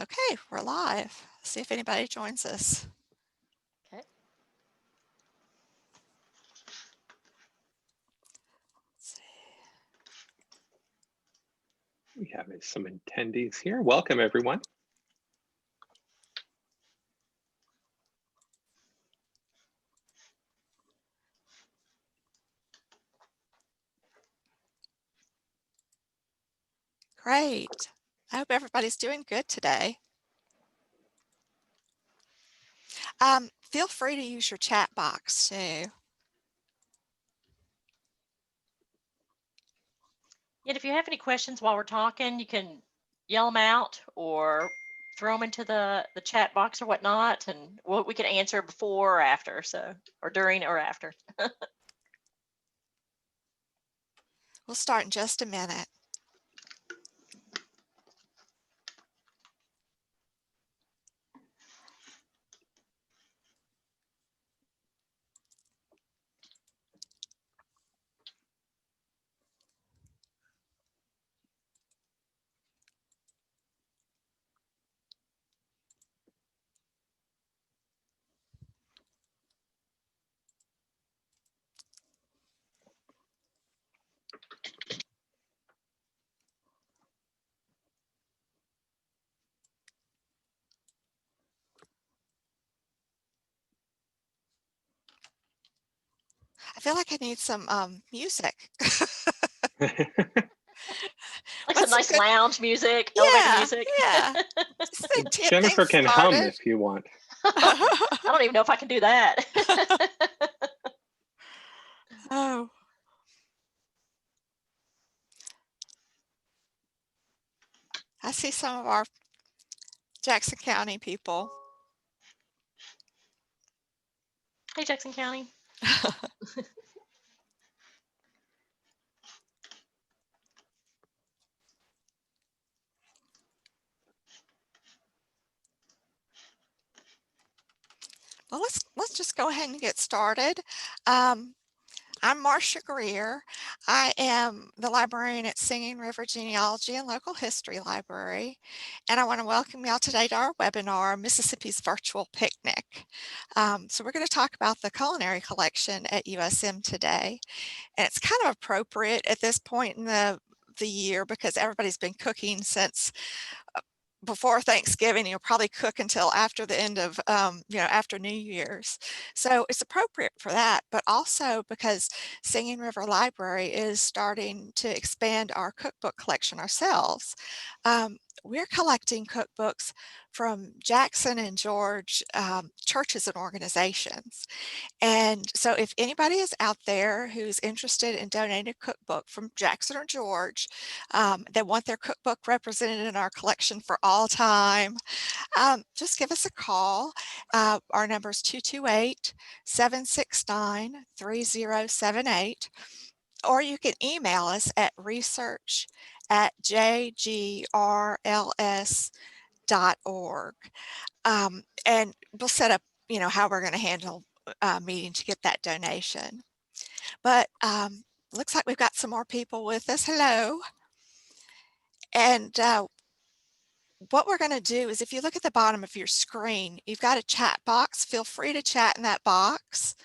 Okay, we're live. See if anybody joins us. Okay. Let's see. We have some attendees here. Welcome, everyone. Great. I hope everybody's doing good today. Feel free to use your chat box too. And if you have any questions while we're talking, you can yell them out or throw them into the chat box or whatnot, and we can answer before or after, or during or after. We'll start in just a minute. I feel like I need some music. Like some nice good lounge music, elevator music. Yeah. Jennifer can hum if you want. I don't even know if I can do that. Oh. I see some of our Jackson County people. Hey, Jackson County. Well, let's just go ahead and get started. I'm Marcia Greer. I am the librarian at Singing River Genealogy and Local History Library, and I want to welcome y'all today to our webinar, Mississippi's Virtual Picnic. So we're going to talk about the culinary collection at USM today, and it's kind of appropriate at this point in the year because everybody's been cooking since before Thanksgiving. You'll probably cook until after the end of, after New Year's. So it's appropriate for that, but also because Singing River Library is starting to expand our cookbook collection ourselves. We're collecting cookbooks from Jackson and George churches and organizations. And so if anybody is out there who's interested in donating a cookbook from Jackson or George, they want their cookbook represented in our collection for all time, just give us a call. Our number is 228-769-3078, or you can email us at research@jgrls.org. And we'll set up, how we're going to handle meeting to get that donation. But looks like we've got some more people with us. Hello. And what we're going to do is, if you look at the bottom of your screen, you've got a chat box. Feel free to chat in that box.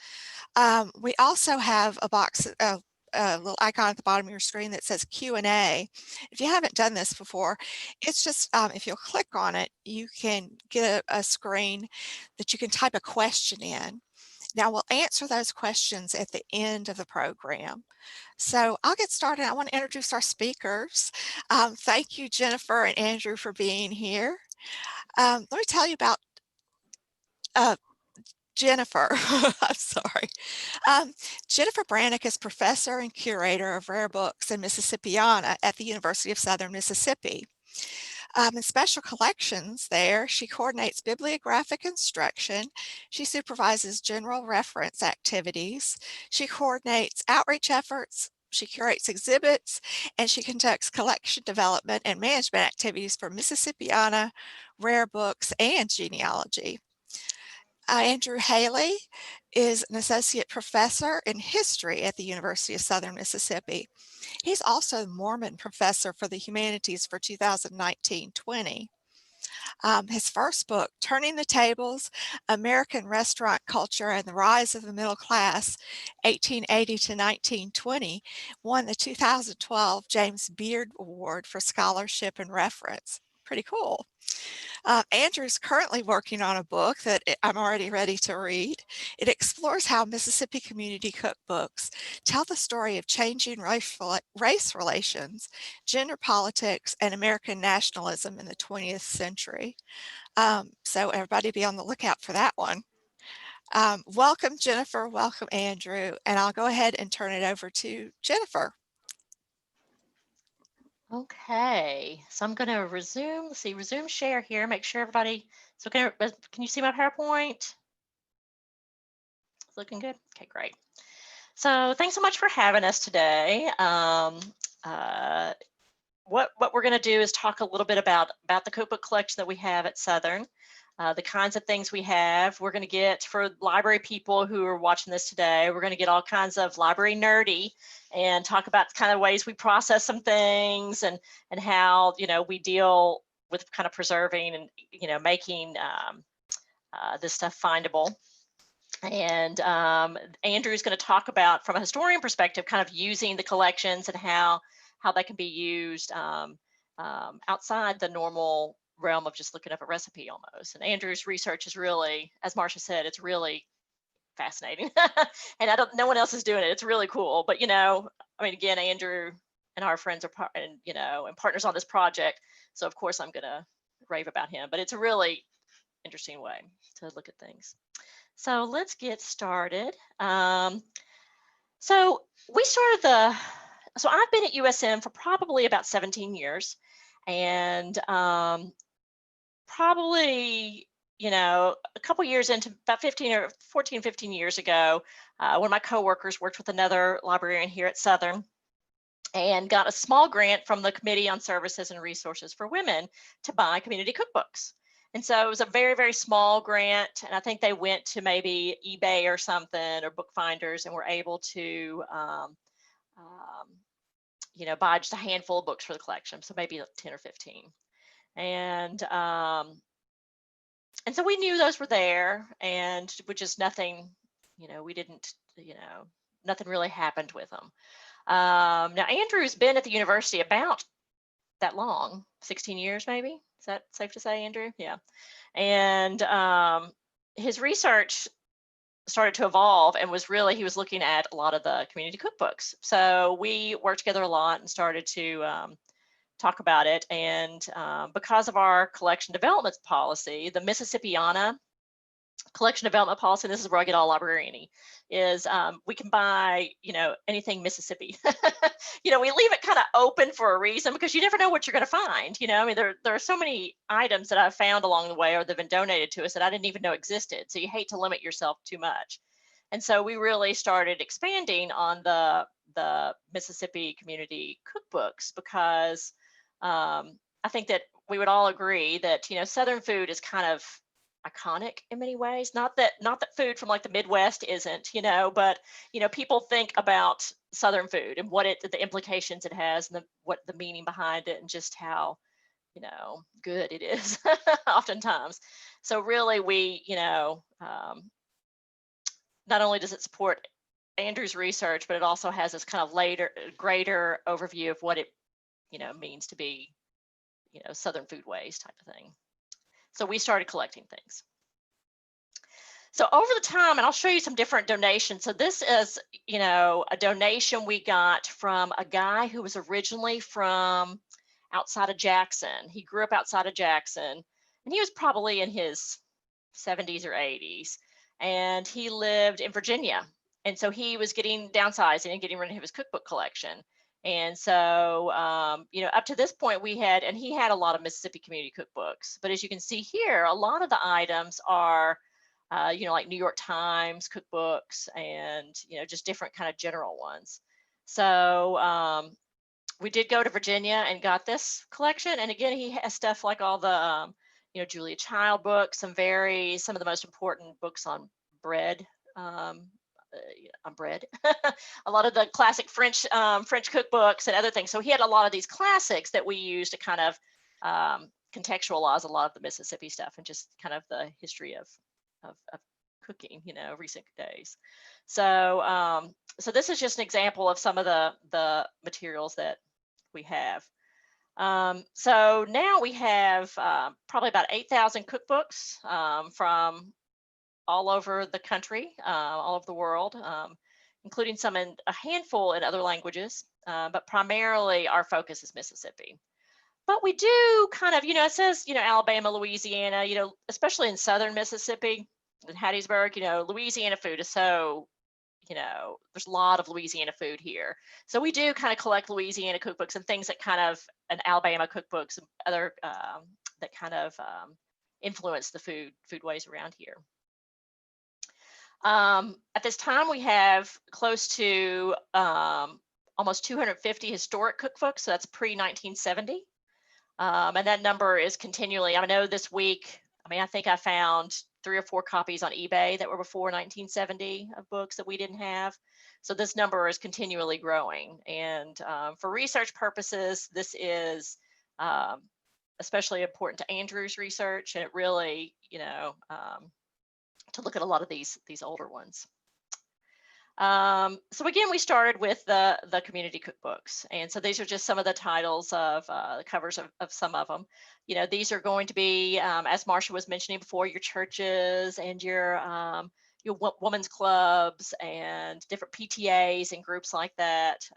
We also have a box, a little icon at the bottom of your screen that says Q&A. If you haven't done this before, it's just, if you'll click on it, you can get a screen that you can type a question in. Now we'll answer those questions at the end of the program. So I'll get started. I want to introduce our speakers. Thank you, Jennifer and Andrew, for being here. Let me tell you about Jennifer. I'm sorry. Jennifer Brannock is professor and curator of rare books in Mississippiana at the University of Southern Mississippi. In special collections there, she coordinates bibliographic instruction, she supervises general reference activities, she coordinates outreach efforts, she curates exhibits, and she conducts collection development and management activities for Mississippiana, rare books, and genealogy. Andrew Haley is an associate professor in history at the University of Southern Mississippi. He's also the Mormon professor for the humanities for 2019-20. His first book, Turning the Tables, American Restaurant Culture and the Rise of the Middle Class, 1880 to 1920, won the 2012 James Beard Award for Scholarship and Reference. Pretty cool. Andrew's currently working on a book that I'm already ready to read. It explores how Mississippi Community Cookbooks tell the story of changing race relations, gender politics, and American nationalism in the 20th century. So everybody be on the lookout for that one. Welcome, Jennifer. Welcome, Andrew. And I'll go ahead and turn it over to Jennifer. Okay, so I'm going to resume share here, make sure everybody, so can you see my PowerPoint? It's looking good. Okay, great. So thanks so much for having us today. What we're going to do is talk a little bit about the cookbook collection that we have at Southern, the kinds of things we have. We're going to get, for library people who are watching this today, we're going to get all kinds of library nerdy and talk about the kind of ways we process some things and how, you know, we deal with kind of preserving and, you know, making this stuff findable. And Andrew's going to talk about, from a historian perspective, kind of using the collections and how that can be used outside the normal realm of just looking up a recipe almost. And Andrew's research is really, as Marcia said, it's really fascinating. And no one else is doing it. It's really cool. But, you know, I mean, again, Andrew and our friends are and partners on this project. So of course I'm going to rave about him, but it's a really interesting way to look at things. So let's get started. So I've been at USM for probably about 17 years, and probably, you know, a couple years into, about 15 years ago, one of my coworkers worked with another librarian here at Southern and got a small grant from the Committee on Services and Resources for Women to buy community cookbooks. And so it was a very, very small grant. And I think they went to maybe eBay or something, or Bookfinders, and were able to, you know, buy just a handful of books for the collection. So maybe 10 or 15. And so we knew those were there, and with just nothing, you know, we didn't, you know, nothing really happened with them. Now Andrew's been at the university about that long, 16 years maybe. Is that safe to say, Andrew? Yeah. And his research started to evolve, and he was looking at a lot of the community cookbooks. So we worked together a lot and started to talk about it. And because of our collection development policy, the Mississippiana collection development policy, and this is where I get all librarian-y, is we can buy, you know, anything Mississippi. You know, we leave it kind of open for a reason, because you never know what you're going to find. You know, I mean, there are so many items that I've found along the way, or they've been donated to us, that I didn't even know existed. So you hate to limit yourself too much. And so we really started expanding on the Mississippi Community Cookbooks, because I think that we would all agree that, you know, Southern food is kind of iconic in many ways. Not that food from like the Midwest isn't, you know, but, you know, people think about Southern food and the implications it has, and what the meaning behind it, and just how, you know, good it is oftentimes. So really, we, you know, not only does it support Andrew's research, but it also has this kind of greater overview of what it, you know, means to be, you know, Southern foodways type of thing. So we started collecting things. So over the time, and I'll show you some different donations. So this is, you know, a donation we got from a guy who was originally from outside of Jackson. He grew up outside of Jackson, and he was probably in his 70s or 80s, and he lived in Virginia. And so he was downsizing and getting rid of his cookbook collection. And so, you know, up to this point he had a lot of Mississippi Community Cookbooks. But as you can see here, a lot of the items are, you know, like New York Times cookbooks, and, you know, just different kind of general ones. So we did go to Virginia and got this collection. And again, he has stuff like all the, you know, Julia Child books, some of the most important books on bread. On bread, a lot of the classic French cookbooks and other things. So he had a lot of these classics that we used to kind of contextualize a lot of the Mississippi stuff and just kind of the history of cooking, recent days. So so this is just an example of some of the materials that we have. So now we have probably about 8,000 cookbooks from all over the country, all over the world, including some in a handful in other languages, but primarily our focus is Mississippi. But we do kind of, it says, Alabama, Louisiana, especially in southern Mississippi, in Hattiesburg, Louisiana food is so, there's a lot of Louisiana food here. So we do kind of collect Louisiana cookbooks and things that kind of, and Alabama cookbooks and other that kind of influence the foodways around here. At this time, we have close to almost 250 historic cookbooks. So that's pre-1970. And that number is continually, I know this week, I think I found 3 or 4 copies on eBay that were before 1970 of books that we didn't have. So this number is continually growing. And for research purposes, this is especially important to Andrew's research, and it really, to look at a lot of these older ones. So again, we started with the community cookbooks. And so these are just some of the titles of the covers of some of them. These are going to be, as Marsha was mentioning before, your churches and your women's clubs and different PTAs and groups like that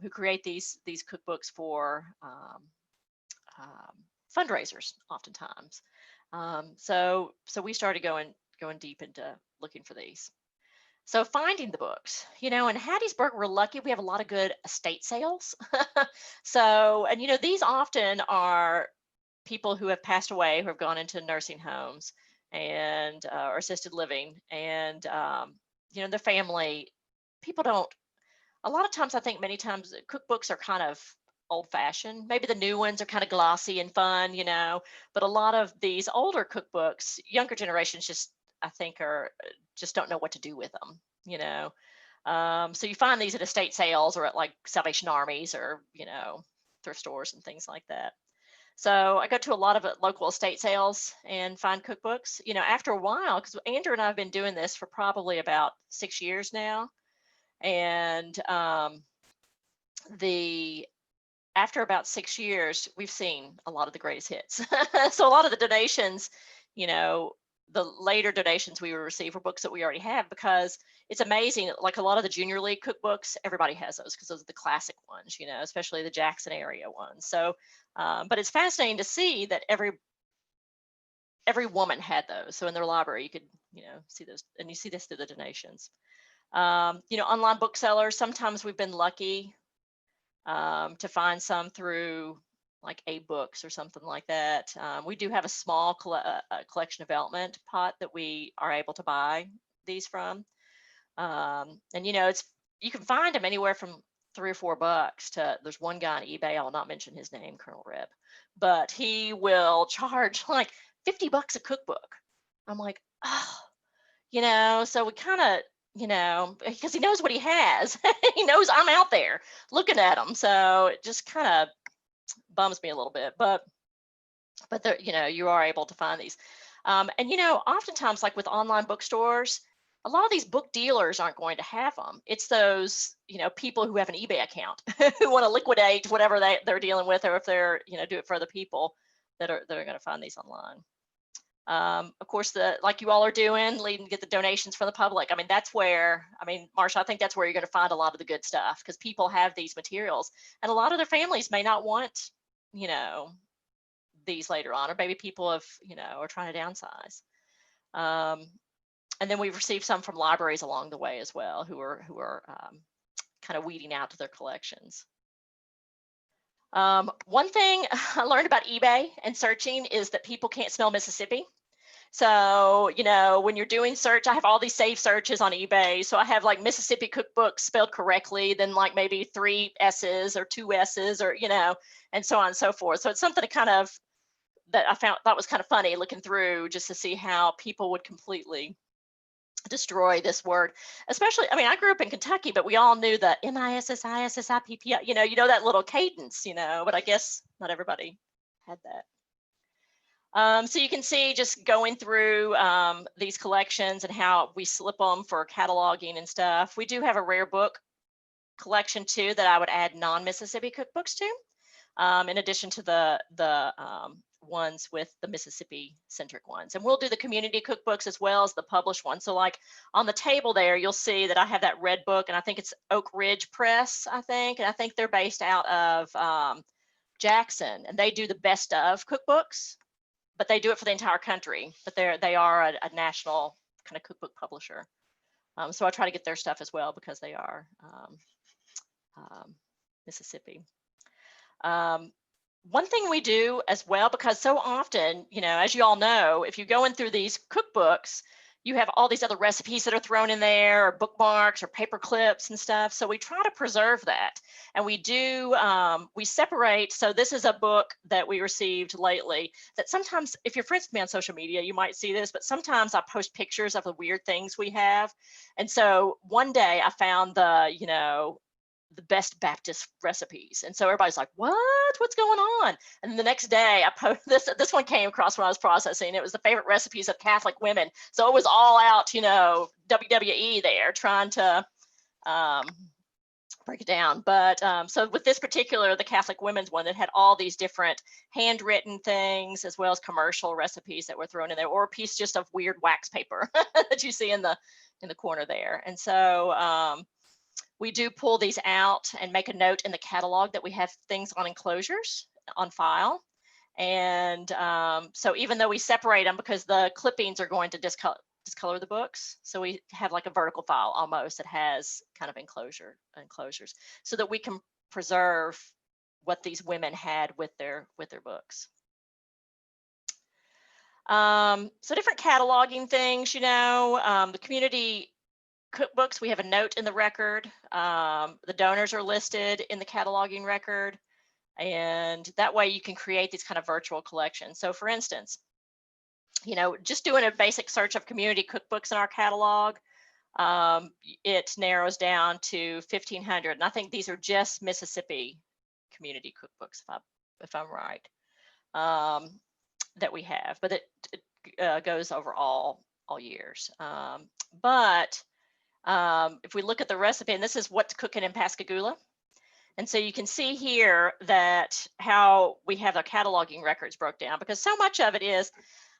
who create these cookbooks for fundraisers oftentimes. So we started going deep into looking for these. So finding the books, in Hattiesburg, we're lucky. We have a lot of good estate sales. So, and these often are people who have passed away, who have gone into nursing homes and or assisted living, and the family. People don't. A lot of times, I think many times cookbooks are kind of old-fashioned. Maybe the new ones are kind of glossy and fun, but a lot of these older cookbooks, younger generations just, I think, just don't know what to do with them, So you find these at estate sales or at like Salvation Armies or, thrift stores and things like that. So I go to a lot of local estate sales and find cookbooks, after a while, because Andrew and I have been doing this for probably about 6 years now. And after about 6 years, we've seen a lot of the greatest hits. So a lot of the donations, the later donations we will receive are books that we already have, because it's amazing. Like a lot of the junior league cookbooks, everybody has those because those are the classic ones, especially the Jackson area ones. So, but it's fascinating to see that every woman had those. So in their library, you could, see those, and you see this through the donations. Online booksellers, sometimes we've been lucky to find some through like A-Books or something like that. We do have a small collection development pot that we are able to buy these from. And you can find them anywhere from $3 or $4 to, there's one guy on eBay, I'll not mention his name, Colonel Reb, but he will charge like $50 a cookbook. I'm like, oh, so we kind of, because he knows what he has. He knows I'm out there looking at him. So it just kind of bums me a little bit, but there, you are able to find these. And, oftentimes, like with online bookstores, a lot of these book dealers aren't going to have them. It's those, people who have an eBay account who want to liquidate whatever they're dealing with, or if they're, do it for other people that are going to find these online. Of course, like you all are doing, leading to get the donations from the public. That's where, Marsha, I think that's where you're going to find a lot of the good stuff, because people have these materials, and a lot of their families may not want, these later on, or maybe people have, are trying to downsize. And then we've received some from libraries along the way as well, who are kind of weeding out to their collections. One thing I learned about eBay and searching is that people can't smell Mississippi. So, when you're doing search, I have all these saved searches on eBay. So I have like Mississippi cookbooks spelled correctly, then like maybe 3 S's or 2 S's, or, and so on and so forth. So it's something to that I thought was kind of funny looking through, just to see how people would completely destroy this word. Especially, I grew up in Kentucky, but we all knew the MISSISSIPP, that little cadence, but I guess not everybody had that. So you can see just going through these collections and how we slip them for cataloging and stuff. We do have a rare book collection too that I would add non-Mississippi cookbooks to, in addition to the ones with the Mississippi centric ones. And we'll do the community cookbooks as well as the published ones. So like on the table there, you'll see that I have that red book, and I think it's Oak Ridge Press, I think. And I think they're based out of Jackson, and they do the best of cookbooks, but they do it for the entire country. But they are a national kind of cookbook publisher. So I try to get their stuff as well because they are Mississippi. One thing we do as well, because so often, you know, as you all know, if you're going through these cookbooks, you have all these other recipes that are thrown in there, or bookmarks or paper clips and stuff. So we try to preserve that. And we do, we separate. So this is a book that we received lately that sometimes, if you're friends with me on social media, you might see this, but sometimes I post pictures of the weird things we have. And so one day I found the best Baptist recipes. And so everybody's like, what's going on? And the next day I post this one came across when I was processing. It was the favorite recipes of Catholic women. So it was all out, you know, WWE there trying to break it down. But so with this particular, the Catholic women's one, that had all these different handwritten things as well as commercial recipes that were thrown in there, or a piece just of weird wax paper that you see in the corner there. And so we do pull these out and make a note in the catalog that we have things on enclosures on file. And so even though we separate them because the clippings are going to discolor the books, so we have like a vertical file almost that has kind of enclosures so that we can preserve what these women had with their books. So different cataloging things, you know, the community cookbooks, we have a note in the record. The donors are listed in the cataloging record, and that way you can create these kind of virtual collections. So for instance, you know, just doing a basic search of community cookbooks in our catalog, it narrows down to 1,500. And I think these are just Mississippi community cookbooks, if I'm right, that we have, but it goes over all years. But if we look at the recipe, and this is what's cooking in Pascagoula. And so you can see here that how we have our cataloging records broke down, because so much of it is,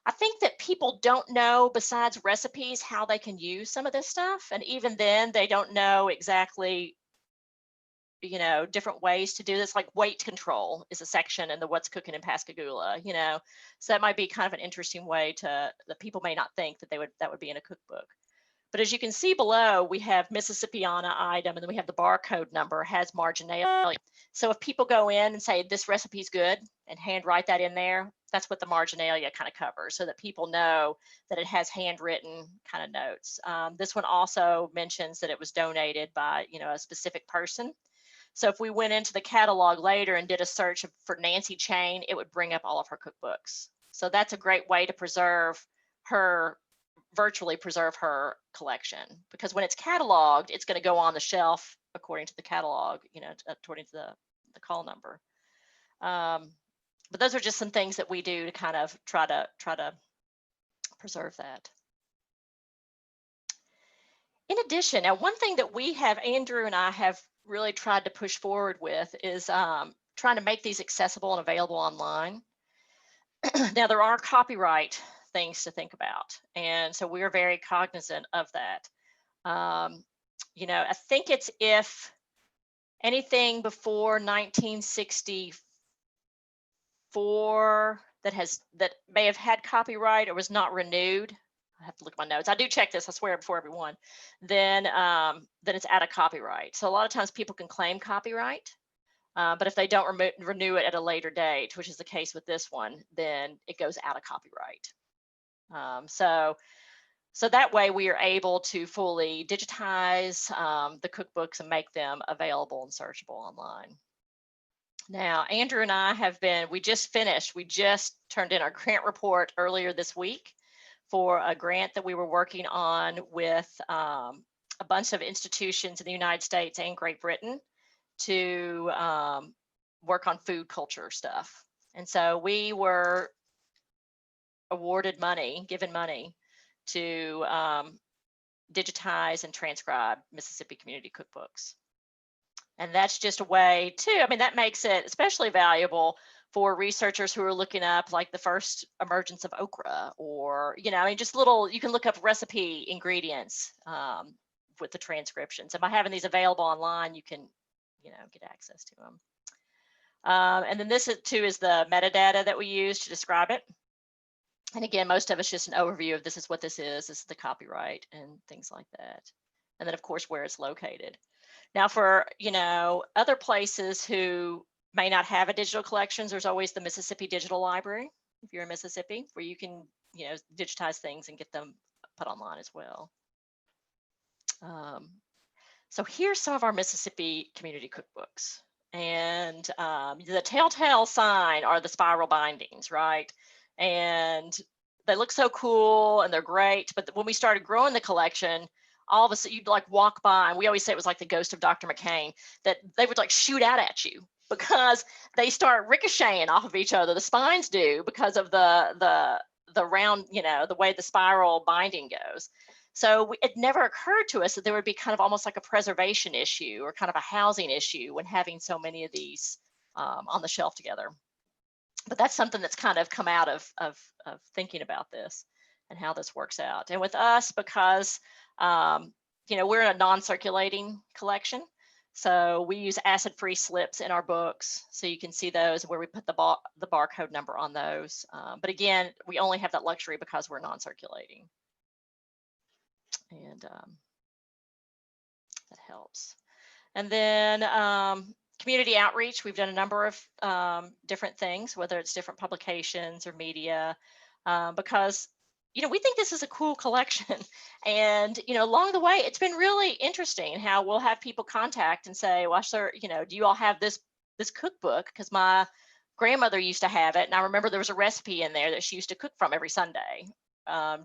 I think that people don't know, besides recipes, how they can use some of this stuff. And even then they don't know exactly, you know, different ways to do this, like weight control is a section in the what's cooking in Pascagoula, you know, so that might be kind of an interesting way that people may not think that that would be in a cookbook. But as you can see below, we have Mississippiana item, and then we have the barcode number has marginalia. So if people go in and say this recipe is good and handwrite that in there, that's what the marginalia kind of covers, so that people know that it has handwritten kind of notes. This one also mentions that it was donated by, you know, a specific person. So if we went into the catalog later and did a search for Nancy Chain, it would bring up all of her cookbooks. So that's a great way to virtually preserve her collection, because when it's cataloged, it's going to go on the shelf according to the catalog, you know, according to the call number. But those are just some things that we do to kind of try to preserve that. In addition, now one thing that Andrew and I have really tried to push forward with is trying to make these accessible and available online. Now there are copyright things to think about, and so we're very cognizant of that. You know, I think it's if anything before 1964 that may have had copyright or was not renewed. I have to look at my notes. I do check this, I swear, before everyone. Then it's out of copyright. So a lot of times people can claim copyright, but if they don't renew it at a later date, which is the case with this one, then it goes out of copyright. So that way we are able to fully digitize the cookbooks and make them available and searchable online. Now, Andrew and I we just turned in our grant report earlier this week for a grant that we were working on with a bunch of institutions in the United States and Great Britain to work on food culture stuff. And so we were awarded money, given money to digitize and transcribe Mississippi Community Cookbooks. And that's just a way too, I mean, that makes it especially valuable for researchers who are looking up like the first emergence of okra, or, you know, I mean, just little, you can look up recipe ingredients with the transcriptions. And by having these available online, you can, you know, get access to them. And then this too is the metadata that we use to describe it. And again, most of it's just an overview of this is what this is the copyright and things like that. And then of course, where it's located. Now for, you know, other places who may not have a digital collections, there's always the Mississippi Digital Library, if you're in Mississippi, where you can, you know, digitize things and get them put online as well. So here's some of our Mississippi community cookbooks. And the telltale sign are the spiral bindings, right? And they look so cool and they're great. But when we started growing the collection, all of a sudden you'd like walk by, and we always say it was like the ghost of Dr. McCain, that they would like shoot out at you because they start ricocheting off of each other. The spines do, because of the round, you know, the way the spiral binding goes. So it never occurred to us that there would be kind of almost like a preservation issue or kind of a housing issue when having so many of these on the shelf together. But that's something that's kind of come out of thinking about this and how this works out. And with us, because you know, we're in a non-circulating collection, so we use acid-free slips in our books, so you can see those where we put the barcode number on those. But again, we only have that luxury because we're non-circulating, and that helps. And then community outreach, we've done a number of different things, whether it's different publications or media, because, you know, we think this is a cool collection. And, you know, along the way, it's been really interesting how we'll have people contact and say, well, sir, you know, do you all have this cookbook? Because my grandmother used to have it. And I remember there was a recipe in there that she used to cook from every Sunday,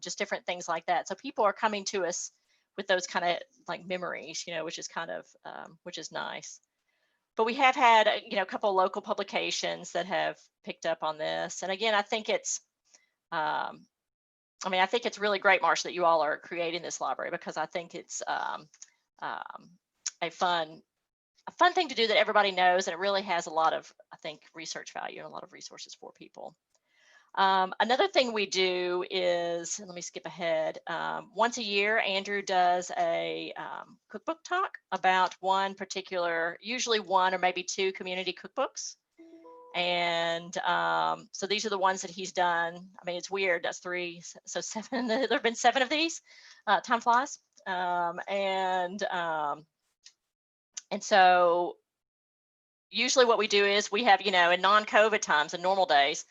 just different things like that. So people are coming to us with those kind of like memories, you know, which is kind of, which is nice. But we have had, you know, a couple of local publications that have picked up on this. And again, I think it's, I mean, I think it's really great, Marsha, that you all are creating this library, because I think it's a fun thing to do that everybody knows, and it really has a lot of, I think, research value and a lot of resources for people. Another thing we do is, let me skip ahead. Once a year, Andrew does a cookbook talk about one particular, usually one or maybe two community cookbooks. And so these are the ones that he's done. I mean, it's weird, that's 3, so 7, there have been 7 of these, time flies. And so usually what we do is we have, you know, in non-COVID times and normal days,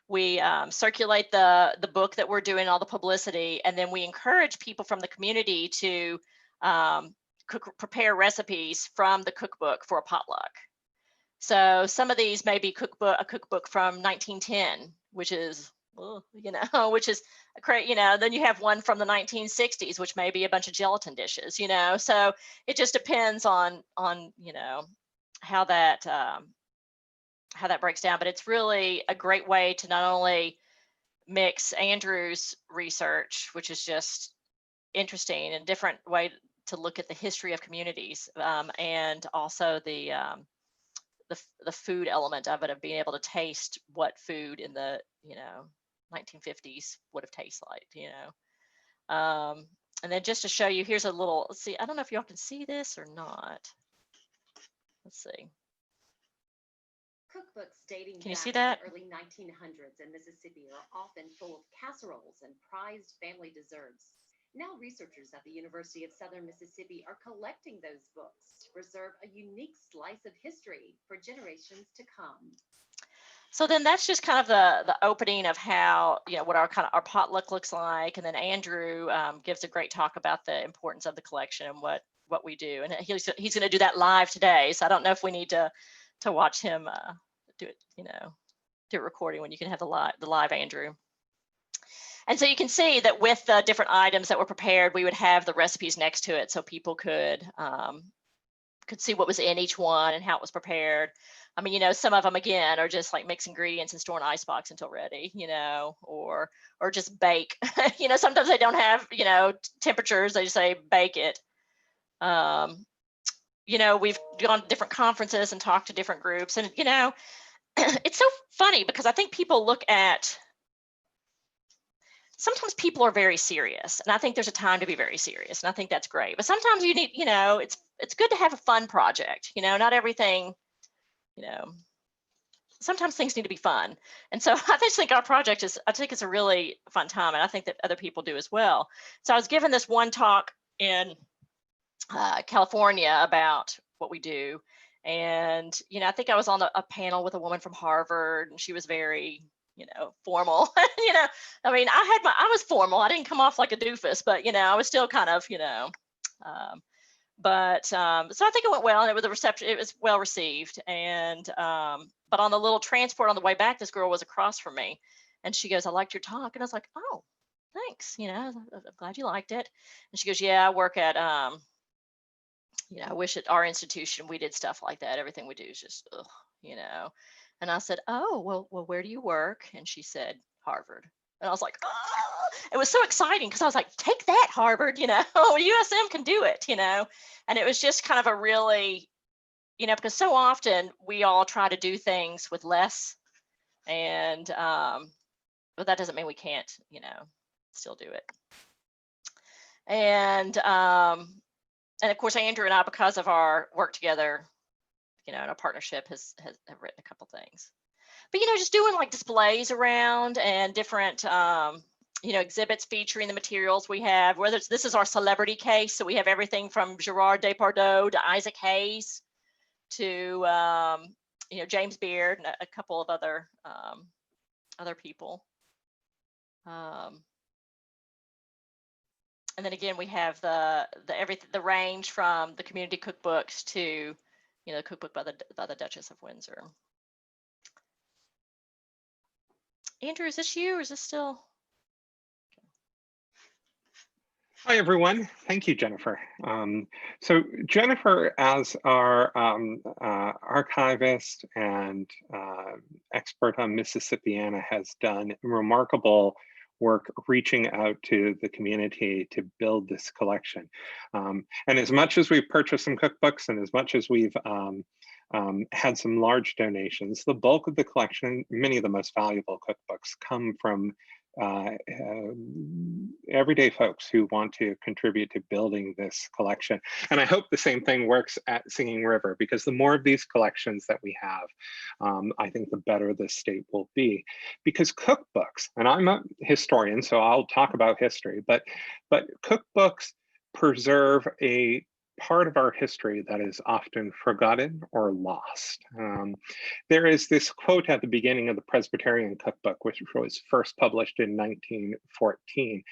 we circulate the book that we're doing, all the publicity, and then we encourage people from the community to prepare recipes from the cookbook for a potluck. So some of these may be a cookbook from 1910, which is, you know, which is great, you know. Then you have one from the 1960s, which may be a bunch of gelatin dishes, you know. So it just depends on you know, how that breaks down. But it's really a great way to not only mix Andrew's research, which is just interesting and different way to look at the history of communities, and also the food element of it, of being able to taste what food in the, you know, 1950s would have tasted like, you know. And then just to show you, here's a little, let's see, I don't know if y'all can see this or not. Let's see. Cookbooks dating Can you back see to that? the early 1900s in Mississippi are often full of casseroles and prized family desserts. Now researchers at the University of Southern Mississippi are collecting those books to preserve a unique slice of history for generations to come. So then that's just kind of the opening of how, you know, what our potluck looks like. And then Andrew gives a great talk about the importance of the collection and what we do. And he's going to do that live today. So I don't know if we need to watch him do it, you know, do a recording when you can have the live Andrew. And so you can see that with the different items that were prepared, we would have the recipes next to it so people could could see what was in each one and how it was prepared. I mean, you know, some of them again are just like mix ingredients and store in icebox until ready, you know, or just bake. You know, sometimes they don't have, you know, temperatures. They just say bake it. You know, we've gone to different conferences and talked to different groups, and you know, it's so funny because I think people look at. Sometimes people are very serious, and I think there's a time to be very serious, and I think that's great. But sometimes you need, you know, it's good to have a fun project. You know, not everything. You know, sometimes things need to be fun. And so I just think our project is, I think it's a really fun time, and I think that other people do as well. So I was given this one talk in California about what we do. And, you know, I think I was on a panel with a woman from Harvard, and she was very, you know, formal. You know, I mean, I was formal. I didn't come off like a doofus, but, you know, I was still kind of, you know, so I think it went well, and it was a reception. It was well received. And but on the little transport on the way back, this girl was across from me, and she goes, "I liked your talk," and I was like, "Oh, thanks. You know, I'm glad you liked it." And she goes, "Yeah, I work at you know, I wish at our institution we did stuff like that. Everything we do is just, ugh, you know." And I said, "Oh, well, where do you work?" And she said, "Harvard." And I was like, oh, it was so exciting because I was like, take that, Harvard, you know, USM can do it, you know. And it was just kind of a really, you know, because so often we all try to do things with less, and but that doesn't mean we can't, you know, still do it. And of course, Andrew and I, because of our work together, you know, and our partnership have written a couple things. But, you know, just doing like displays around and different, you know, exhibits featuring the materials we have, whether it's, this is our celebrity case. So we have everything from Gerard Depardieu to Isaac Hayes to, you know, James Beard and a couple of other people. And then again, we have the range from the community cookbooks to, you know, the cookbook by the Duchess of Windsor. Andrew, is this you or is this still? Hi, everyone. Thank you, Jennifer. So Jennifer, as our archivist and expert on Mississippiana, has done remarkable work reaching out to the community to build this collection. And as much as we've purchased some cookbooks and as much as we've had some large donations, the bulk of the collection, many of the most valuable cookbooks, come from everyday folks who want to contribute to building this collection. And I hope the same thing works at Singing River, because the more of these collections that we have, I think the better the state will be. Because cookbooks, and I'm a historian, so I'll talk about history, but cookbooks preserve a part of our history that is often forgotten or lost. There is this quote at the beginning of the Presbyterian Cookbook, which was first published in 1914,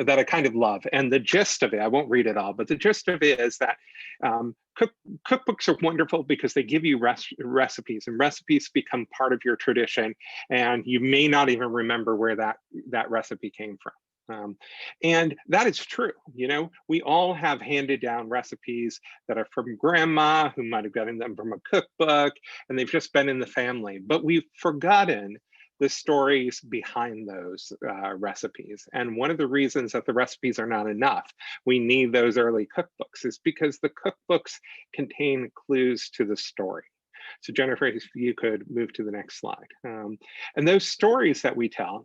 that I kind of love. And the gist of it, I won't read it all, but the gist of it is that cookbooks are wonderful because they give you recipes, and recipes become part of your tradition, and you may not even remember where that recipe came from. And that is true. You know, we all have handed down recipes that are from grandma, who might have gotten them from a cookbook, and they've just been in the family. But we've forgotten the stories behind those recipes. And one of the reasons that the recipes are not enough, we need those early cookbooks, is because the cookbooks contain clues to the story. So Jennifer, if you could move to the next slide. And those stories that we tell,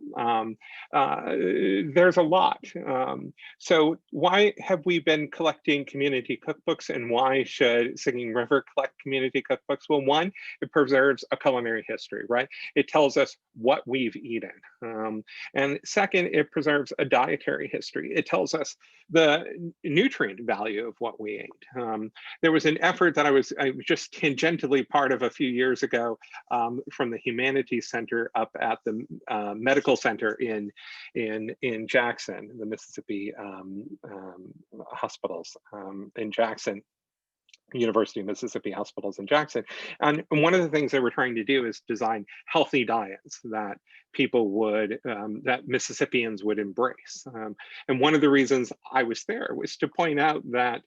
there's a lot. So why have we been collecting community cookbooks, and why should Singing River collect community cookbooks? Well, one, it preserves a culinary history, right? It tells us what we've eaten. And second, it preserves a dietary history. It tells us the nutrient value of what we ate. There was an effort that I was just tangentially part of a few years ago from the Humanities Center up at the Medical Center in Jackson, the Mississippi hospitals in Jackson. University of Mississippi hospitals in Jackson. And one of the things they were trying to do is design healthy diets that people would, that Mississippians would embrace. And one of the reasons I was there was to point out that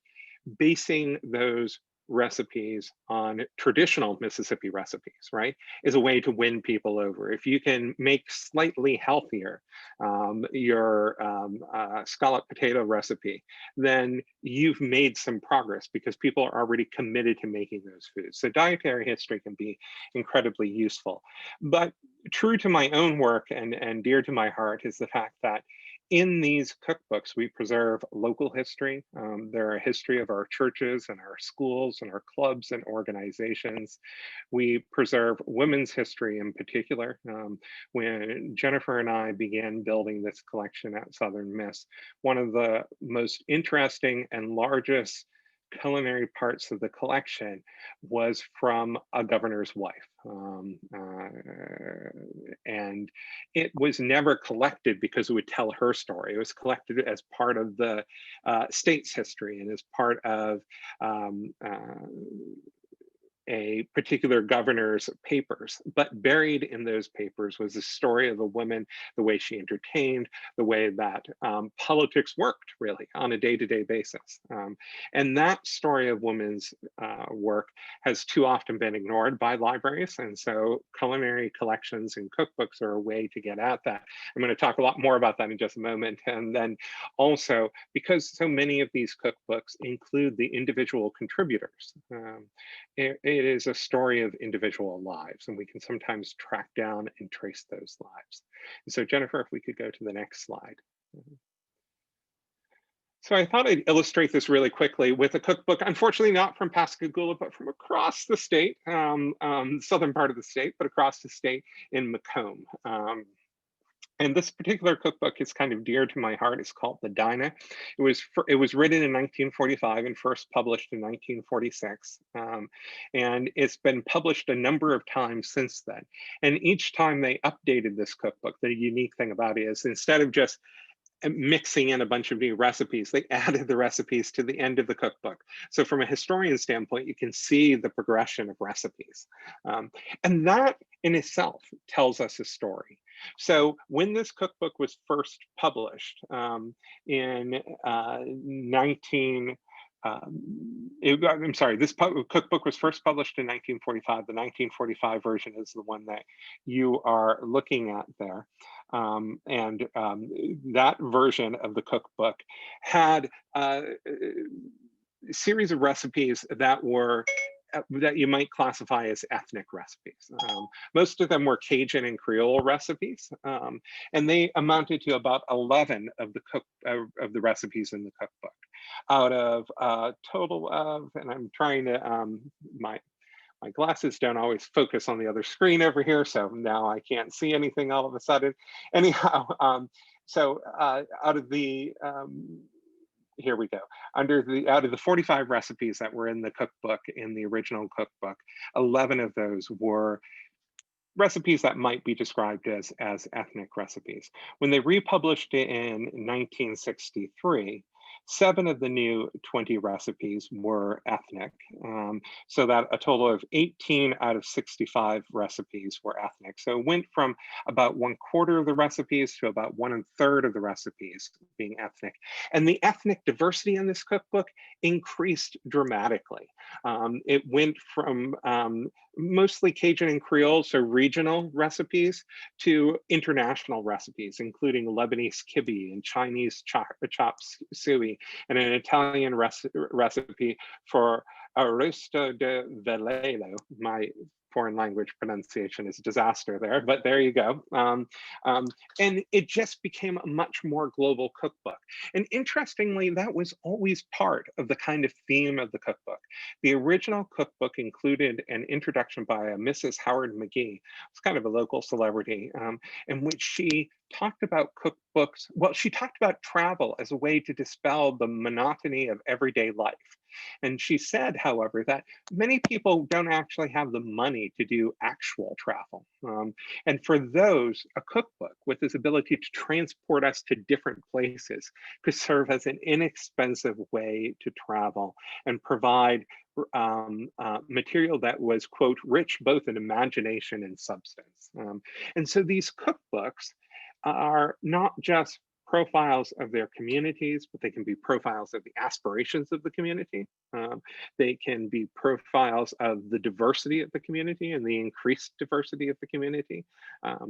basing those recipes on traditional Mississippi recipes, right, is a way to win people over. If you can make slightly healthier your scallop potato recipe, then you've made some progress because people are already committed to making those foods. So dietary history can be incredibly useful. But true to my own work and dear to my heart is the fact that in these cookbooks, we preserve local history. They're a history of our churches and our schools and our clubs and organizations. We preserve women's history in particular. When Jennifer and I began building this collection at Southern Miss, one of the most interesting and largest culinary parts of the collection was from a governor's wife. And it was never collected because it would tell her story. It was collected as part of the state's history and as part of a particular governor's papers, but buried in those papers was the story of a woman, the way she entertained, the way that politics worked really on a day-to-day basis. And that story of women's work has too often been ignored by libraries. And so culinary collections and cookbooks are a way to get at that. I'm going to talk a lot more about that in just a moment. And then also, because so many of these cookbooks include the individual contributors, it is a story of individual lives, and we can sometimes track down and trace those lives. And so Jennifer, if we could go to the next slide. So I thought I'd illustrate this really quickly with a cookbook, unfortunately not from Pascagoula, but from across the state, southern part of the state, but across the state in Macomb. And this particular cookbook is kind of dear to my heart. It's called The Dinah. It was written in 1945 and first published in 1946. And it's been published a number of times since then. And each time they updated this cookbook, the unique thing about it is instead of just mixing in a bunch of new recipes, they added the recipes to the end of the cookbook. So from a historian standpoint, you can see the progression of recipes. And that in itself tells us a story. So when this cookbook was first published in this cookbook was first published in 1945. The 1945 version is the one that you are looking at there. That version of the cookbook had a series of recipes that were that you might classify as ethnic recipes. Most of them were Cajun and Creole recipes, and they amounted to about 11 of the recipes in the cookbook, out of a total of, and I'm trying to, my glasses don't always focus on the other screen over here, so now I can't see anything all of a sudden. Anyhow, out of the here we go. Out of the 45 recipes that were in the cookbook, in the original cookbook, 11 of those were recipes that might be described as ethnic recipes. When they republished it in 1963, 7 of the new 20 recipes were ethnic, so that a total of 18 out of 65 recipes were ethnic. So it went from about 1/4 of the recipes to about 1/3 of the recipes being ethnic. And the ethnic diversity in this cookbook increased dramatically. It went from mostly Cajun and Creole, so regional recipes, to international recipes, including Lebanese kibbeh and Chinese chop suey, and an Italian recipe for arrosto de veleno. My foreign language pronunciation is a disaster there, but there you go. And it just became a much more global cookbook. And interestingly, that was always part of the kind of theme of the cookbook. The original cookbook included an introduction by a Mrs. Howard McGee. It's kind of a local celebrity, in which she talked about cookbooks. Well, she talked about travel as a way to dispel the monotony of everyday life. And she said, however, that many people don't actually have the money to do actual travel. And for those, a cookbook with this ability to transport us to different places could serve as an inexpensive way to travel and provide material that was, quote, rich both in imagination and substance. And so these cookbooks are not just profiles of their communities, but they can be profiles of the aspirations of the community. They can be profiles of the diversity of the community and the increased diversity of the community.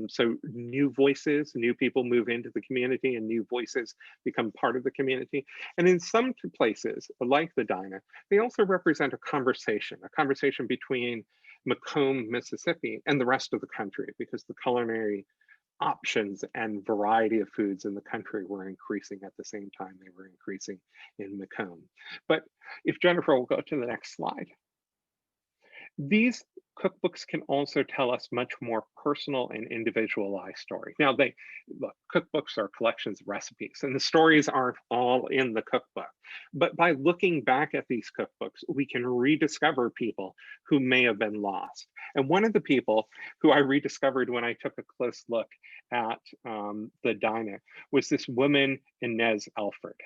So new voices, new people move into the community and new voices become part of the community. And in some places, like the Dinah, they also represent a conversation between Macomb, Mississippi, and the rest of the country, because the culinary options and variety of foods in the country were increasing at the same time they were increasing in Macomb. But if Jennifer will go to the next slide. These cookbooks can also tell us much more personal and individualized stories. Now, look, cookbooks are collections of recipes, and the stories aren't all in the cookbook. But by looking back at these cookbooks, we can rediscover people who may have been lost. And one of the people who I rediscovered when I took a close look at the Dinah was this woman, Inez Elford.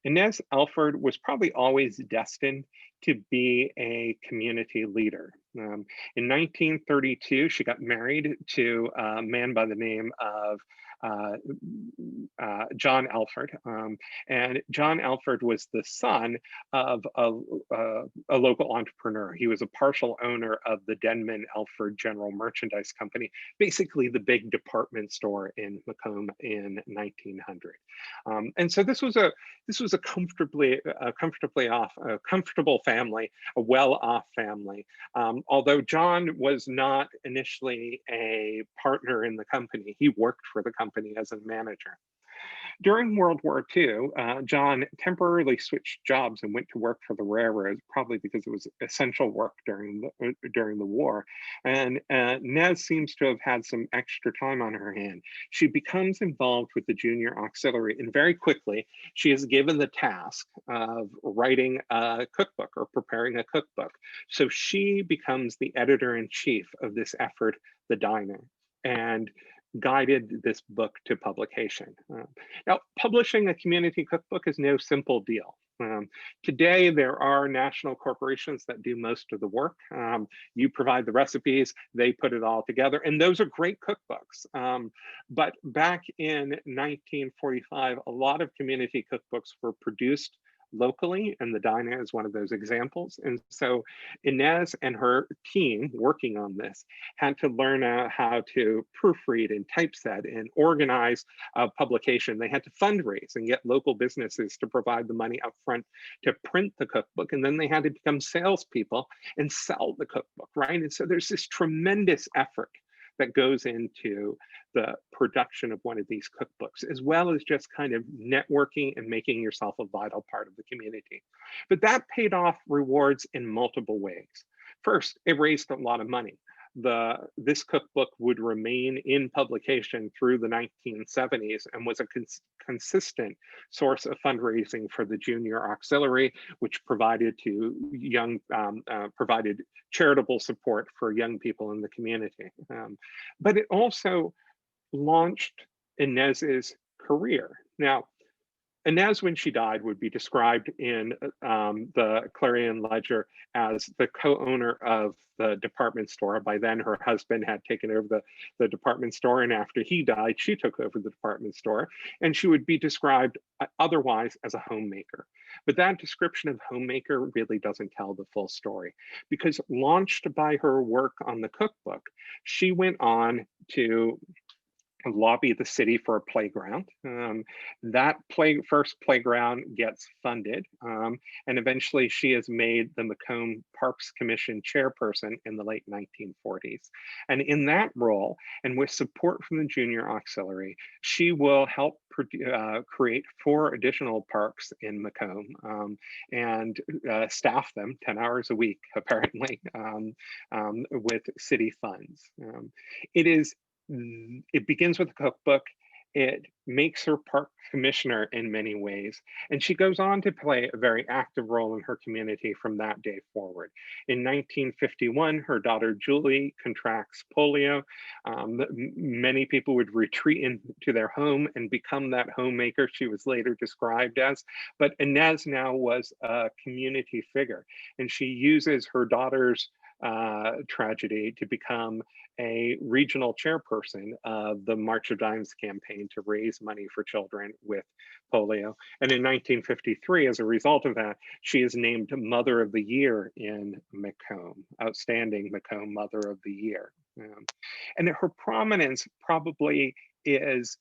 Inez Elford was probably always destined to be a community leader. In 1932, she got married to a man by the name of John Elford. And John Elford was the son of a local entrepreneur. He was a partial owner of the Denman Elford General Merchandise Company, basically the big department store in Macomb in 1900. And so this was a comfortable family, a well-off family. Although John was not initially a partner in the company, he worked for the company as a manager. During World War II, John temporarily switched jobs and went to work for the railroad, probably because it was essential work during the war. And Nez seems to have had some extra time on her hand. She becomes involved with the Junior Auxiliary, and very quickly, she is given the task of writing a cookbook or preparing a cookbook. So she becomes the editor-in-chief of this effort, the Dinah, and guided this book to publication. Now, publishing a community cookbook is no simple deal. Today, there are national corporations that do most of the work. You provide the recipes, they put it all together, and those are great cookbooks. But back in 1945, a lot of community cookbooks were produced locally, and the Dinah is one of those examples. And so Inez and her team working on this had to learn how to proofread and typeset and organize a publication. They had to fundraise and get local businesses to provide the money up front to print the cookbook. And then they had to become salespeople and sell the cookbook, right? And so there's this tremendous effort that goes into the production of one of these cookbooks, as well as just kind of networking and making yourself a vital part of the community. But that paid off rewards in multiple ways. First, it raised a lot of money. This cookbook would remain in publication through the 1970s and was a consistent source of fundraising for the Junior Auxiliary, which provided provided charitable support for young people in the community. But it also launched Inez's career. Now, Inez, when she died, would be described in the Clarion Ledger as the co-owner of the department store. By then, her husband had taken over the department store, and after he died, she took over the department store, and she would be described otherwise as a homemaker. But that description of homemaker really doesn't tell the full story, because launched by her work on the cookbook, she went on to lobby the city for a playground. That first playground gets funded, and eventually she is made the Macomb Parks Commission chairperson in the late 1940s. And in that role, and with support from the Junior Auxiliary, she will help create 4 additional parks in Macomb and staff them 10 hours a week, apparently, with city funds. It begins with a cookbook. It makes her park commissioner in many ways. And she goes on to play a very active role in her community from that day forward. In 1951, her daughter Julie contracts polio. Many people would retreat into their home and become that homemaker she was later described as. But Inez now was a community figure, and she uses her daughter's tragedy to become a regional chairperson of the March of Dimes campaign to raise money for children with polio. And in 1953, as a result of that, she is named Mother of the Year in Macomb, outstanding Macomb Mother of the Year. And her prominence probably is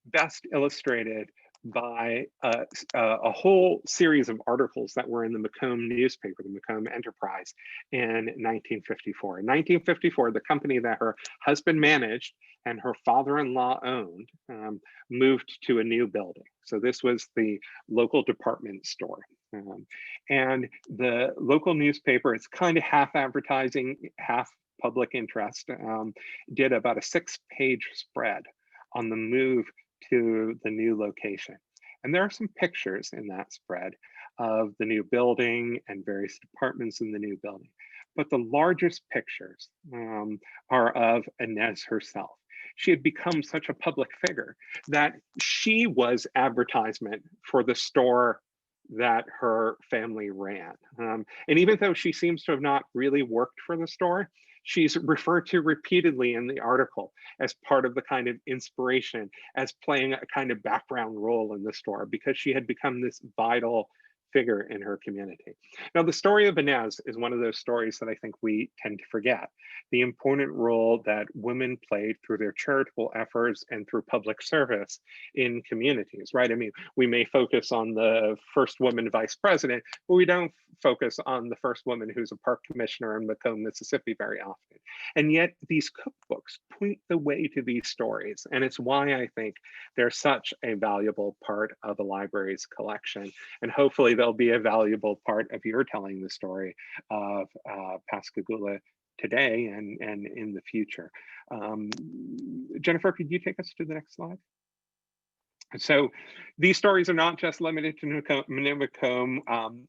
best illustrated by a whole series of articles that were in the Macomb newspaper, the Macomb Enterprise, in 1954. In 1954, the company that her husband managed and her father-in-law owned moved to a new building. So this was the local department store. And the local newspaper, it's kind of half advertising, half public interest, did about a 6-page spread on the move to the new location. And there are some pictures in that spread of the new building and various departments in the new building. But the largest pictures are of Inez herself. She had become such a public figure that she was advertisement for the store that her family ran. And even though she seems to have not really worked for the store, she's referred to repeatedly in the article as part of the kind of inspiration, as playing a kind of background role in the store, because she had become this vital figure in her community. Now, the story of Inez is one of those stories that I think we tend to forget. The important role that women played through their charitable efforts and through public service in communities, right? I mean, we may focus on the first woman vice president, but we don't focus on the first woman who's a park commissioner in Macomb, Mississippi very often. And yet these cookbooks point the way to these stories. And it's why I think they're such a valuable part of a library's collection. And hopefully they'll be a valuable part of your telling the story of Pascagoula today and in the future. Jennifer, could you take us to the next slide? So these stories are not just limited to Macomb.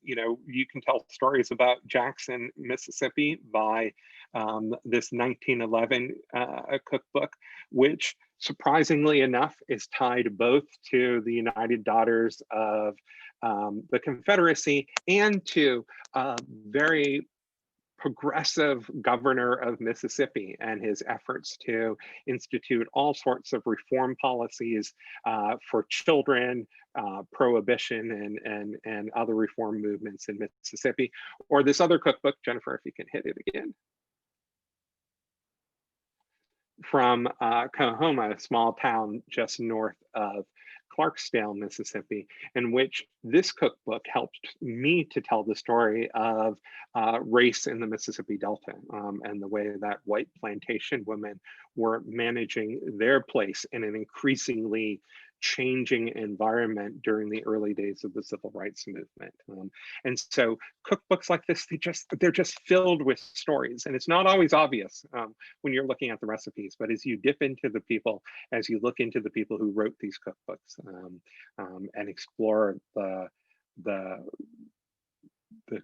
You know, you can tell stories about Jackson, Mississippi by this 1911 cookbook, which surprisingly enough is tied both to the United Daughters of the Confederacy and to very progressive governor of Mississippi and his efforts to institute all sorts of reform policies for children, prohibition, and other reform movements in Mississippi. Or this other cookbook, Jennifer, if you can hit it again, from Coahoma, a small town just north of Clarksdale, Mississippi, in which this cookbook helped me to tell the story of race in the Mississippi Delta and the way that white plantation women were managing their place in an increasingly changing environment during the early days of the civil rights movement. And so cookbooks like this, they're just filled with stories. And it's not always obvious when you're looking at the recipes, but as you dip into the people, as you look into the people who wrote these cookbooks and explore the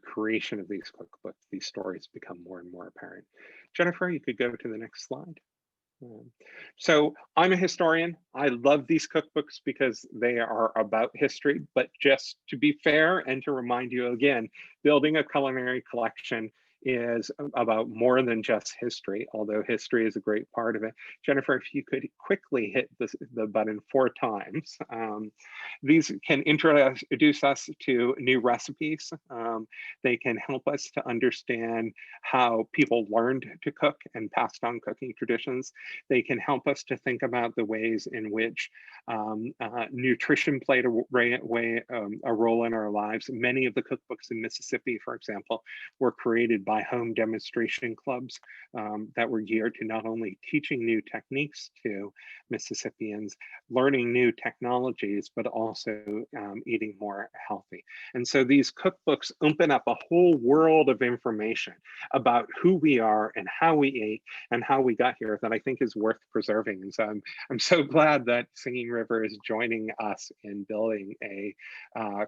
creation of these cookbooks, these stories become more and more apparent. Jennifer, you could go to the next slide. So I'm a historian. I love these cookbooks because they are about history, but just to be fair and to remind you again, building a culinary collection is about more than just history, although history is a great part of it. Jennifer, if you could quickly hit the button 4 times. These can introduce us to new recipes. They can help us to understand how people learned to cook and passed on cooking traditions. They can help us to think about the ways in which nutrition played a role in our lives. Many of the cookbooks in Mississippi, for example, were created by home demonstration clubs that were geared to not only teaching new techniques to Mississippians, learning new technologies, but also eating more healthy. And so these cookbooks open up a whole world of information about who we are and how we ate and how we got here that I think is worth preserving. And so I'm so glad that Singing River is joining us in building a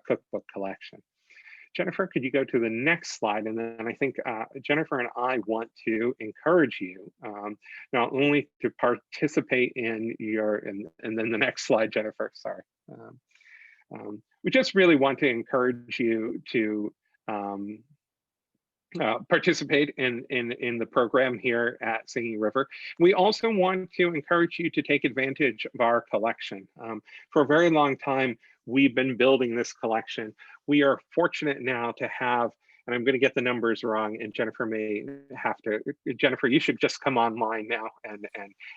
cookbook collection. Jennifer, could you go to the next slide? And then I think Jennifer and I want to encourage you not only to participate in your, and then the next slide, Jennifer, sorry. We just really want to encourage you to participate in the program here at Singing River. We also want to encourage you to take advantage of our collection. For a very long time, we've been building this collection. We are fortunate now to have, and I'm going to get the numbers wrong, and Jennifer may have to, Jennifer, you should just come online now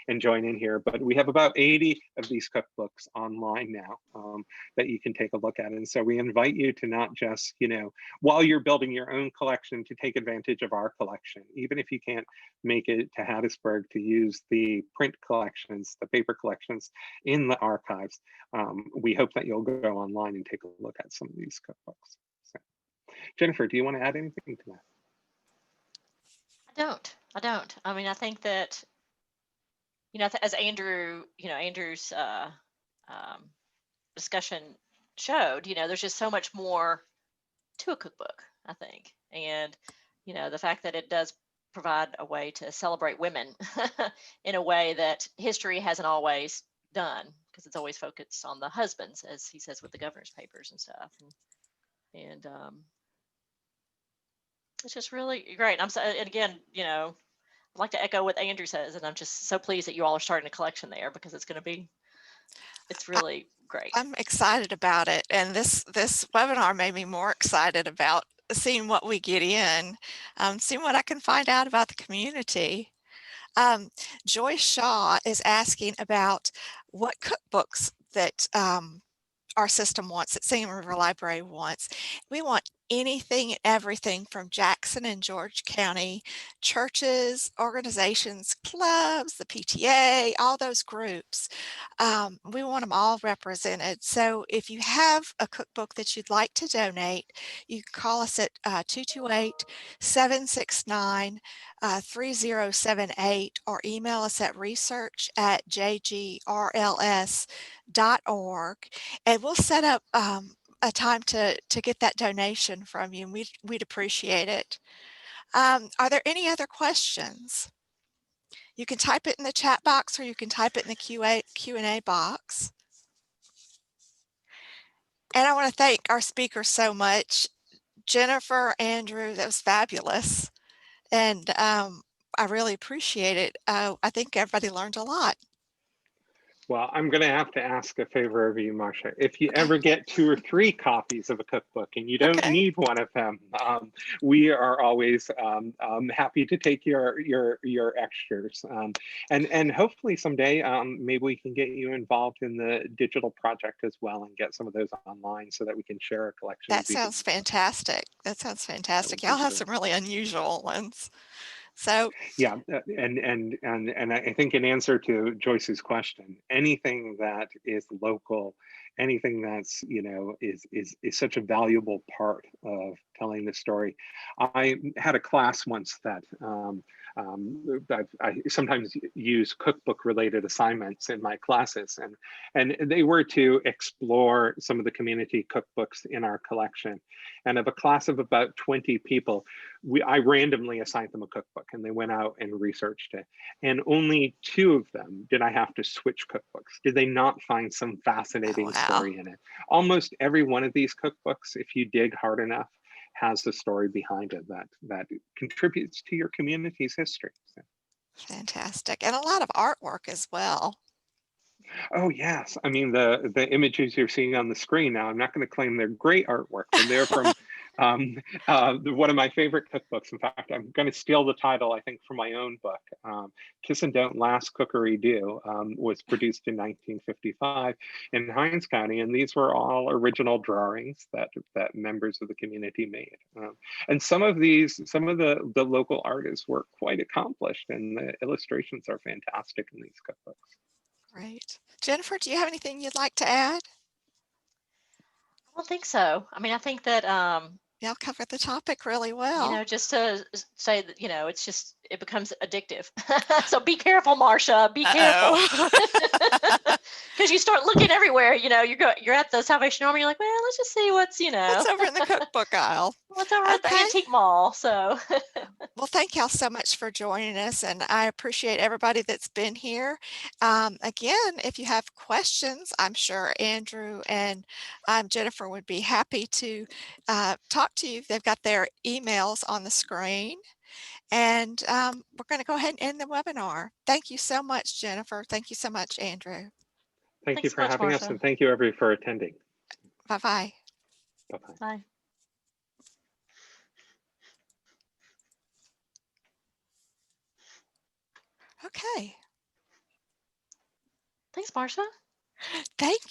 and join in here. But we have about 80 of these cookbooks online now that you can take a look at. And so we invite you to not just, while you're building your own collection, to take advantage of our collection, even if you can't make it to Hattiesburg, to use the print collections, the paper collections in the archives. We hope that you'll go online and take a look at some of these cookbooks. So, Jennifer, do you want to add anything to that? I don't. I mean, I think that, as Andrew's discussion showed, there's just so much more to a cookbook, I think. And, the fact that it does provide a way to celebrate women in a way that history hasn't always done, because it's always focused on the husbands, as he says with the governor's papers and stuff. And it's just really great. And again, I'd like to echo what Andrew says, and I'm just so pleased that you all are starting a collection there, because it's really great. I'm excited about it. And this webinar made me more excited about seeing what we get in, seeing what I can find out about the community. Joyce Shaw is asking about what cookbooks that our system wants, that Singing River Library wants. We want anything and everything from Jackson and George County churches, organizations, clubs, the PTA, all those groups. We want them all represented. So if you have a cookbook that you'd like to donate, you can call us at 228-769-3078 or email us at research@jgrls.org, and we'll set up a time to get that donation from you, and we'd appreciate it. Are there any other questions? You can type it in the chat box, or you can type it in the Q&A box. And I want to thank our speakers so much. Jennifer, Andrew, that was fabulous. And I really appreciate it. I think everybody learned a lot. Well, I'm going to have to ask a favor of you, Marcia. If you ever get 2 or 3 copies of a cookbook and you don't need one of them, we are always happy to take your extras. And hopefully someday, maybe we can get you involved in the digital project as well and get some of those online so that we can share a collection. That sounds fantastic. That sounds fantastic. Y'all have some really unusual ones. So yeah, and I think in answer to Joyce's question, anything that is local, anything that's is such a valuable part of telling the story. I had a class once that I sometimes use cookbook related assignments in my classes, and they were to explore some of the community cookbooks in our collection. And of a class of about 20 people, I randomly assigned them a cookbook, and they went out and researched it. And only 2 of them did I have to switch cookbooks. Did they not find some fascinating story in it? Almost every one of these cookbooks, if you dig hard enough, has a story behind it that contributes to your community's history. So. Fantastic. And a lot of artwork as well. Oh yes, I mean the images you're seeing on the screen now, I'm not going to claim they're great artwork, but they're from one of my favorite cookbooks. In fact, I'm going to steal the title, I think, from my own book. Kiss and Don't Last Cookery Do was produced in 1955 in Hinds County, and these were all original drawings that members of the community made. And some of the local artists were quite accomplished, and the illustrations are fantastic in these cookbooks. Great. Jennifer, do you have anything you'd like to add? I don't think so. I mean, I think that y'all covered the topic really well. Just to say that, it becomes addictive. So be careful, Marcia. Be careful. Because you start looking everywhere, you're at the Salvation Army, you're like, well, let's just see what's, What's over in the cookbook aisle? what's over at the Okay. antique mall. So Well, thank y'all so much for joining us, and I appreciate everybody that's been here. Again, if you have questions, I'm sure Andrew and Jennifer would be happy to talk to you. They've got their emails on the screen, and we're going to go ahead and end the webinar. Thank you so much, Jennifer. Thank you so much, Andrew. Thank you thanks for so much, having us, Marcia. and thank you everybody for attending. Bye-bye. Bye-bye. Bye. Okay. Thanks, Marcia. Thank you.